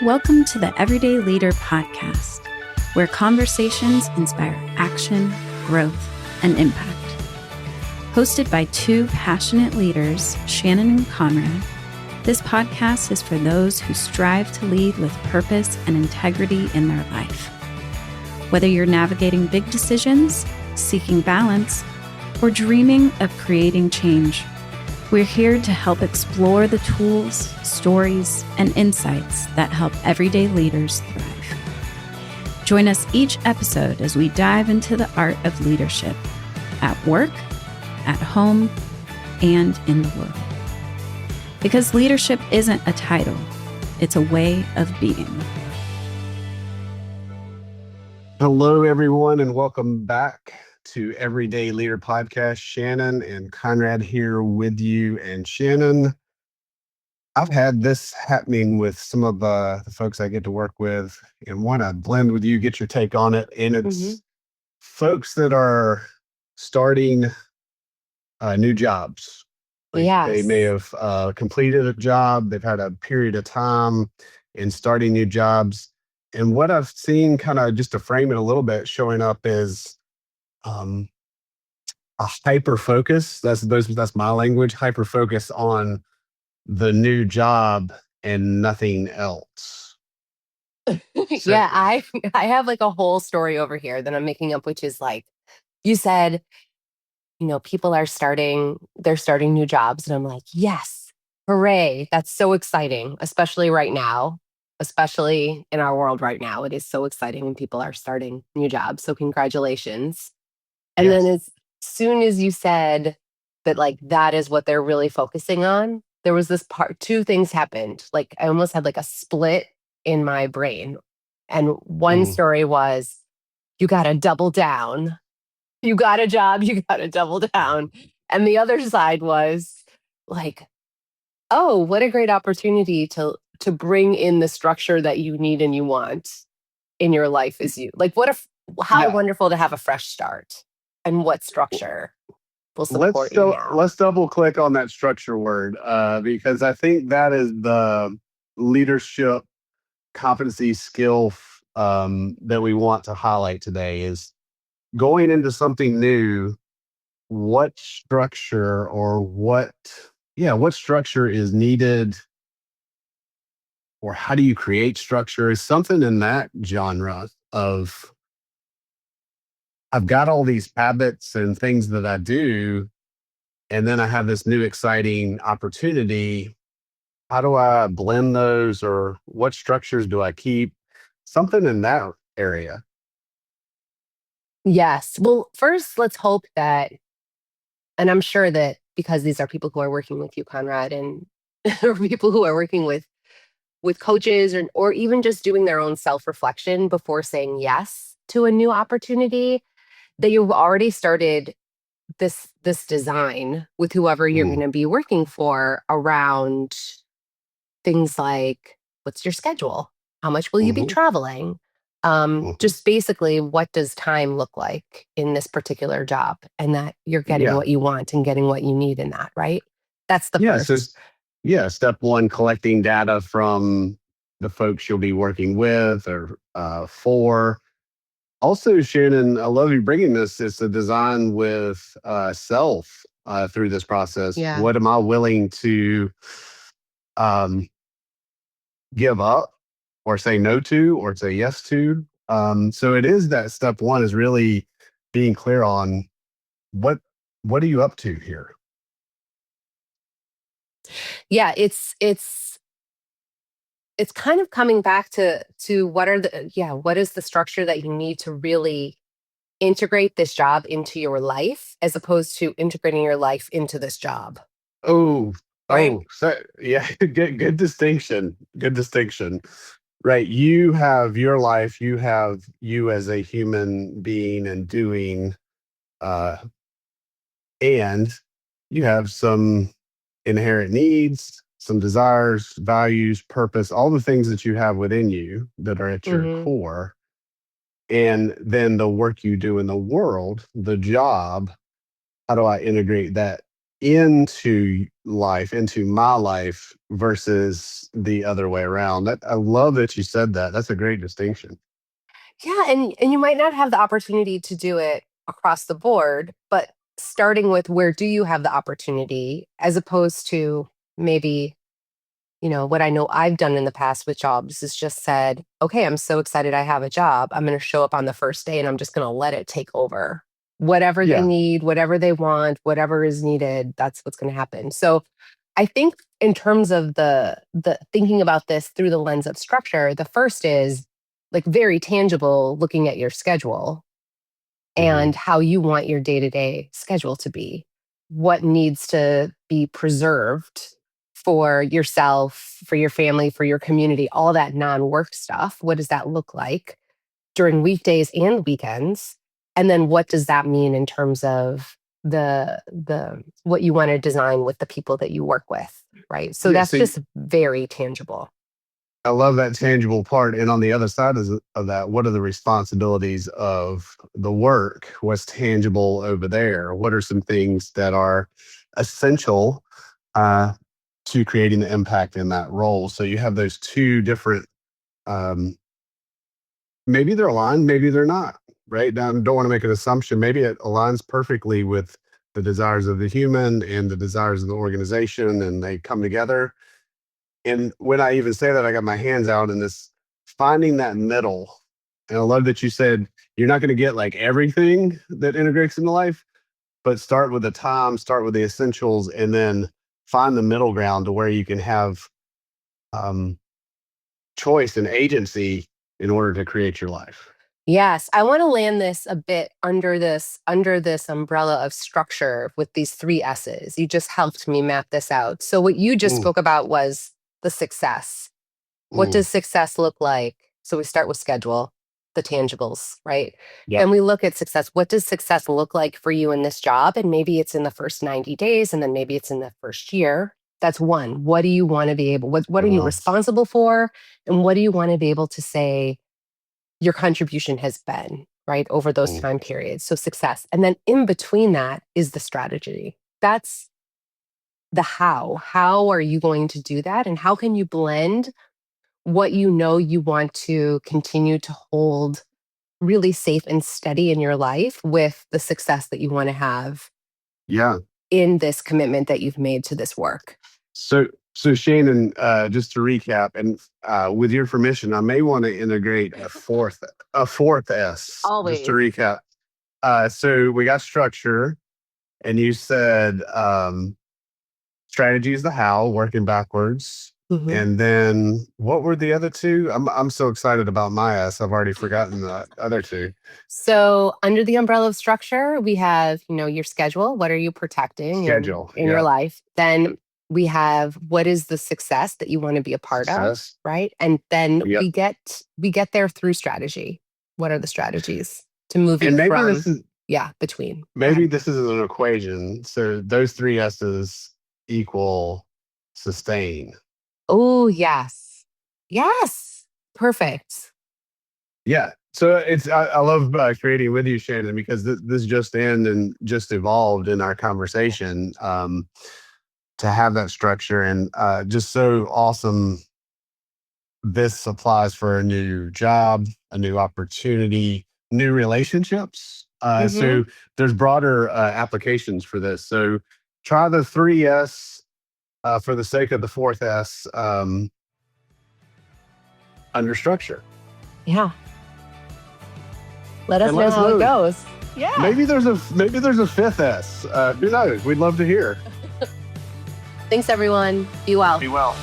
Welcome to the Everyday Leader Podcast, where conversations inspire action, growth, and impact. Hosted by two passionate leaders, Shannon and Conrad, this podcast is for those who strive to lead with purpose and integrity in their life. Whether you're navigating big decisions, seeking balance, or dreaming of creating change, we're here to help explore the tools, stories, and insights that help everyday leaders thrive. Join us each episode as we dive into the art of leadership at work, at home, and in the world. Because leadership isn't a title, it's a way of being. Hello, everyone, and welcome back to Everyday Leader Podcast. Shannon and Conrad here with you. And Shannon, I've had this happening with some of the folks I get to work with and want to blend with you, get your take on it. And it's folks that are starting new jobs. They may have completed a job, they've had a period of time in starting new jobs. And what I've seen, kind of just to frame it a little bit, showing up is a hyper focus. That's my language. Hyper focus on the new job and nothing else. Yeah, I have like a whole story over here that I'm making up, which is like you said, people they're starting new jobs, and I'm like, yes, hooray! That's so exciting, especially right now. Especially in our world right now, it is so exciting when people are starting new jobs. So congratulations. And then as soon as you said that, like, that is what they're really focusing on, there was this two things happened. Like, I almost had like a split in my brain. And one story was, you got to double down. You got a job, you got to double down. And the other side was like, oh, what a great opportunity to bring in the structure that you need and you want in your life as you. Like, how wonderful to have a fresh start. And what structure will support you now? Let's double click on that structure word, because I think that is the leadership competency skill that we want to highlight today is going into something new. What structure or what structure is needed, or how do you create structure? Is something in that genre of, I've got all these habits and things that I do, and then I have this new exciting opportunity. How do I blend those, or what structures do I keep? Something in that area. Yes. Well, first, let's hope that, and I'm sure that because these are people who are working with you, Conrad, and or people who are working with coaches or even just doing their own self-reflection before saying yes to a new opportunity, that you've already started this design with whoever you're going to be working for around things like, what's your schedule? How much will you be traveling? Just basically, what does time look like in this particular job, and that you're getting what you want and getting what you need in that, right? That's the first. So, step one, collecting data from the folks you'll be working with or for. Also, Shannon, I love you bringing this. It's a design with self through this process. Yeah. What am I willing to give up or say no to or say yes to? So it is that step one is really being clear on what are you up to here? Yeah, it's kind of coming back to what is the structure that you need to really integrate this job into your life, as opposed to integrating your life into this job. Good distinction. Good distinction. Right. You have your life, you have you as a human being and doing, and you have some inherent needs, some desires, values, purpose, all the things that you have within you that are at your core. And then the work you do in the world, the job, how do I integrate that into life, into my life versus the other way around. I love that you said that. That's a great distinction. Yeah, and you might not have the opportunity to do it across the board, but starting with where do you have the opportunity as opposed to maybe, what I know I've done in the past with jobs is just said, okay, I'm so excited I have a job. I'm going to show up on the first day and I'm just going to let it take over. Whatever they Yeah. need, whatever they want, whatever is needed, that's what's going to happen. So I think in terms of the thinking about this through the lens of structure, the first is like very tangible, looking at your schedule Mhm. and how you want your day-to-day schedule to be. What needs to be preserved for yourself, for your family, for your community, all that non-work stuff. What does that look like during weekdays and weekends? And then what does that mean in terms of the what you want to design with the people that you work with, right? So Yeah. that's So just very tangible. I love that tangible part. And on the other side of that, what are the responsibilities of the work? What's tangible over there? What are some things that are essential uh, to creating the impact in that role? So you have those two different, um, maybe they're aligned, maybe they're not, right? Now, I don't want to make an assumption. Maybe it aligns perfectly with the desires of the human and the desires of the organization, and they come together. And when I even say that, I got my hands out in this finding that middle. And I love that you said you're not going to get like everything that integrates into life, but start with the time, start with the essentials, and then find the middle ground to where you can have um, choice and agency in order to create your life. Yes, I want to land this a bit under this umbrella of structure with these three S's. You just helped me map this out. So what you just Mm, spoke about was the success. What mm, does success look like? So we start with schedule, the tangibles, right? yep. And we look at success. What does success look like for you in this job? And maybe it's in the first 90 days, and then maybe it's in the first year. That's one. What do you want to be able, what are you Uh, responsible for? And what do you want to be able to say your contribution has been, right, over those mm, time periods? So success. And then in between that is the strategy. That's the how. How are you going to do that? And how can you blend what you know you want to continue to hold really safe and steady in your life with the success that you want to have yeah. in this commitment that you've made to this work? So Shannon, just to recap, and with your permission, I may want to integrate a fourth S. Just to Always. recap, so we got structure, and you said strategy is the how, working backwards, Mhm. and then what were the other two? I'm so excited about my S. I've already forgotten the other two. So under the umbrella of structure, we have, your schedule. What are you protecting Schedule, in your yeah, life? Then we have what is the success that you want to be a part of, success, right? And then yep. we get there through strategy. What are the strategies to move And you maybe this from, is between? Go maybe ahead. this is an equation. So those three S's equal sustain. Oh, yes. Yes. Perfect. Yeah. So I love creating with you, Shannon, because this just ended and just evolved in our conversation to have that structure, and just so awesome. This applies for a new job, a new opportunity, new relationships. Hmm. So there's broader applications for this. So try the 3S for the sake of the fourth S under structure. Yeah. Let us And let know us how it know. goes. Yeah. Maybe there's a fifth S. Who knows? We'd love to hear. Thanks, everyone. Be well. Be well.